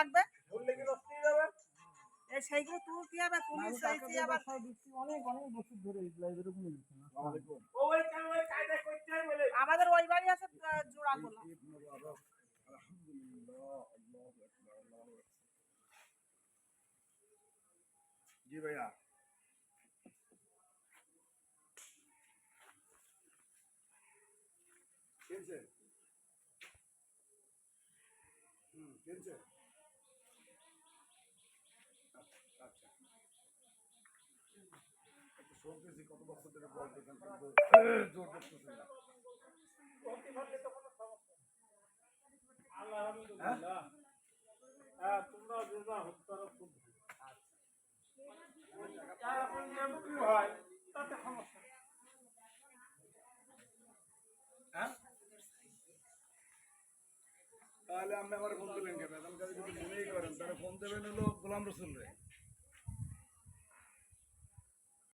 লাগবে সেইগুলো তুই কি হবে পুলিশ আবার অনেক বছর ধরে এরকম আমাদের ওই বাড়ি আছে জোড়া গোলা জি ভাইয়া কিনছে কিনছে আচ্ছা একটু শুনতেছি কত বছর ধরে বলতেছেন কিন্তু জোর করতেছেন না আলহামদুলিল্লাহ হ্যাঁ তোমরা যেটা হত্যার খুব হয় তাতে সমস্যা হ্যাঁ তাহলে আপনি আমার ফোন দেবেন কেন যদি মনেই করেন তাহলে ফোন দেবেন হলো গোলাম রসুল রে